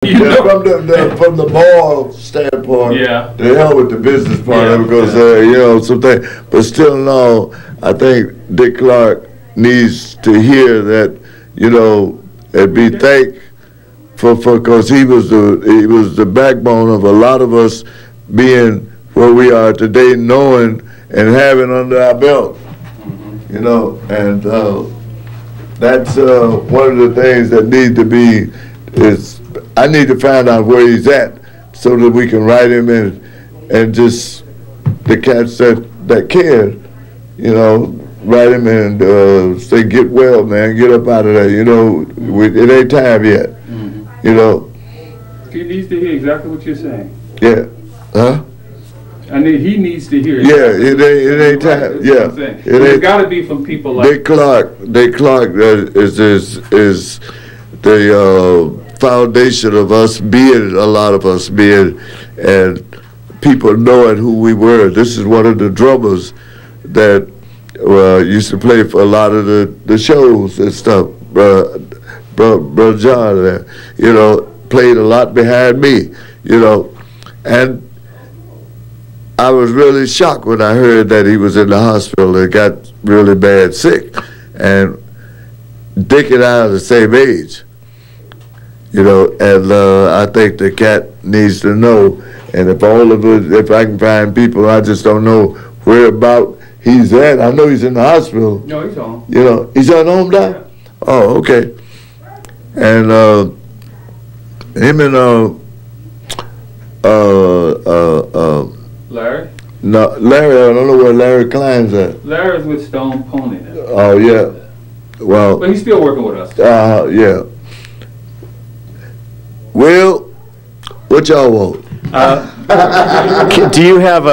Yeah, from the moral standpoint, yeah, the hell with the business part of it, because you know, something. But still, no, I think Dick Clark needs to hear that, you know, and be thanked for because he was the backbone of a lot of us being where we are today, knowing and having under our belt, you know, and that's one of the things that need to be is. I need to find out where he's at so that we can write him in and just the cats that cared, you know, write him in and say, get well, man, get up out of there, you know, it ain't time yet, you know. He needs to hear exactly what you're saying. Yeah, huh? He nedes to hear. Yeah, it ain't time. Yeah, it's got to be from people like Dick Clark. Dick Clark is the foundation of us being, a lot of us being, and people knowing who we were. This is one of the drummers that used to play for a lot of the shows and stuff. Bro John there, you know, played a lot behind me, you know, and I was really shocked when I heard that he was in the hospital and got really bad sick. And Dick and I are the same age. You know, and I think the cat needs to know. And if all of us, if I can find people, I just don't know where about he's at. I know he's in the hospital. No, he's home. You know, he's at home now? Yeah. Oh, okay. And him and Larry? No, Larry, I don't know where Larry Klein's at. Larry's with Stone Pony now. Oh, yeah. Well. But he's still working with us. Yeah. Well, what y'all want? Do you have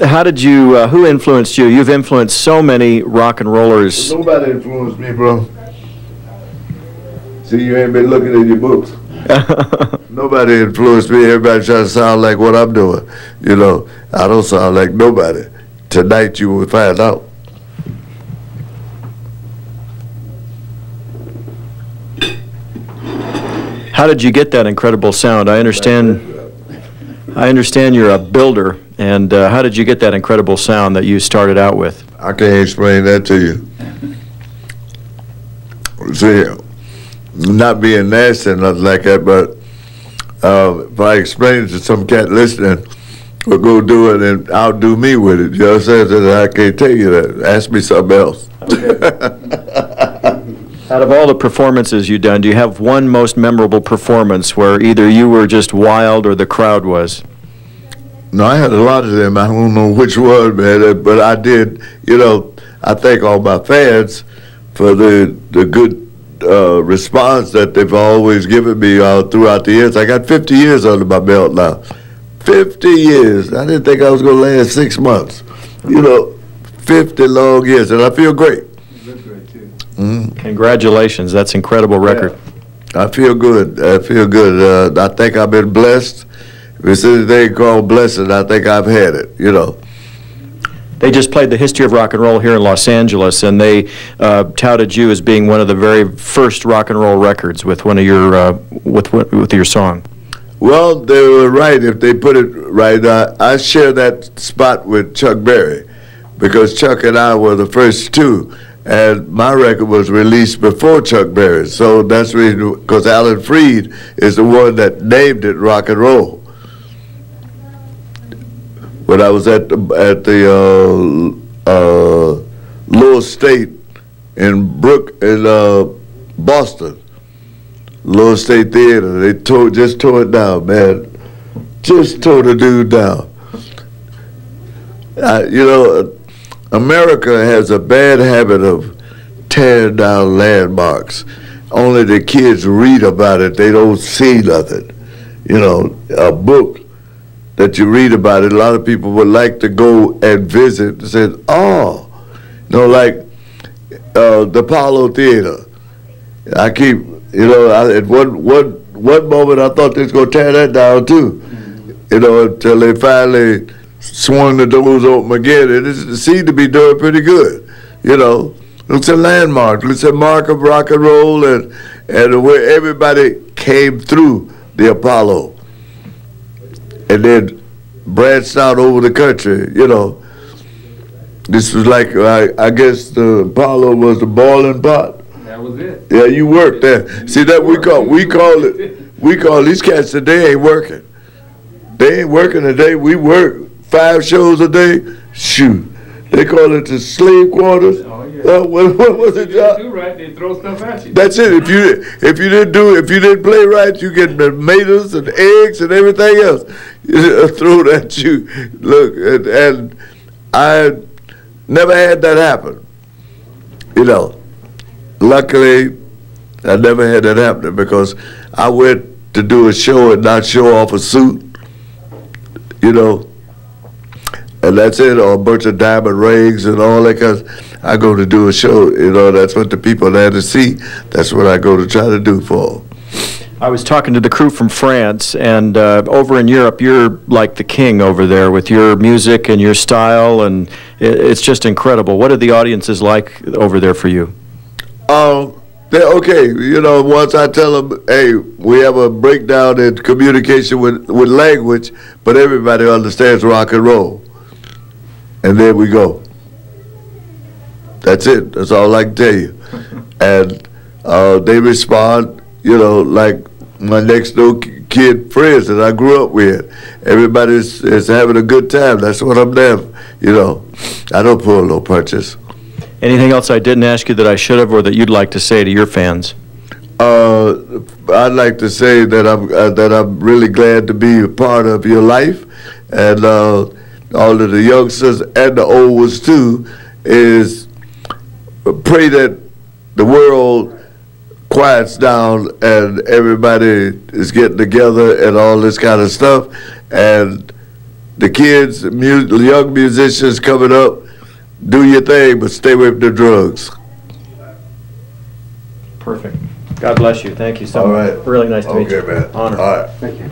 how did you, who influenced you? You've influenced so many rock and rollers. Nobody influenced me, bro. See, you ain't been looking at your books. Nobody influenced me. Everybody trying to sound like what I'm doing. You know, I don't sound like nobody. Tonight you will find out. How did you get that incredible sound? I understand you're a builder, and how did you get that incredible sound that you started out with? I can't explain that to you. See, not being nasty or nothing like that, but if I explain it to some cat listening, will go do it and outdo me with it. You know what I'm saying? I can't tell you that. Ask me something else. Okay. Out of all the performances you've done, do you have one most memorable performance where either you were just wild or the crowd was? No, I had a lot of them. I don't know which one, man, but I did. You know, I thank all my fans for the good response that they've always given me throughout the years. I got 50 years under my belt now. 50 years. I didn't think I was going to last 6 months. You know, 50 long years, and I feel great. Congratulations. That's an incredible record. Yeah. I feel good. I feel good. I think I've been blessed. If it's anything called blessing, I think I've had it, you know. They just played the history of rock and roll here in Los Angeles, and they touted you as being one of the very first rock and roll records with one of your with your song. Well, they were right if they put it right. I share that spot with Chuck Berry because Chuck and I were the first two, and my record was released before Chuck Berry. So that's the reason, because Alan Freed is the one that named it rock and roll. When I was at the Little State in Boston, Little State Theater, they just tore it down, man. Just tore the dude down. You know, America has a bad habit of tearing down landmarks. Only the kids read about it, they don't see nothing. You know, a book that you read about it, a lot of people would like to go and visit and say, oh, you know, like the Apollo Theater. I keep, you know, at one moment I thought they was going to tear that down too, you know, until they finally swung the doors open again, and it seemed to be doing pretty good, you know. It's a landmark. It's a mark of rock and roll, and where everybody came through the Apollo, and then branched out over the country, you know. This was like, I guess the Apollo was the boiling pot. That was it. Yeah, you worked there. See that we call these cats today ain't working. They ain't working today. We work 5 shows a day. Shoot, they call it the slave quarters. Oh yeah. What was it, John? If you do right, they throw stuff at you. That's it. If you didn't play right, you get tomatoes and eggs and everything else thrown at you. Look, and I never had that happen. You know, luckily, I never had that happen because I went to do a show and not show off a suit. You know, and that's it, or a bunch of diamond rings and all that kind of. I go to do a show, you know, that's what the people there to see. That's what I go to try to do for them. I was talking to the crew from France, and over in Europe, you're like the king over there with your music and your style, and it's just incredible. What are the audiences like over there for you? They're okay. You know, once I tell them, hey, we have a breakdown in communication with language, but everybody understands rock and roll. And there we go. That's it. That's all I can tell you. And they respond, you know, like my next door kid friends that I grew up with. Everybody is having a good time. That's what I'm there. You know, I don't pull no punches. Anything else I didn't ask you that I should have, or that you'd like to say to your fans? I'd like to say that I'm really glad to be a part of your life, and all of the youngsters and the old ones too. Is pray that the world quiets down and everybody is getting together and all this kind of stuff, and the kids, the young musicians coming up. Do your thing, but stay away from the drugs. Perfect. God bless you. Thank you so much. All right. Really nice to meet you. Okay, man. Honor. All right. Thank you.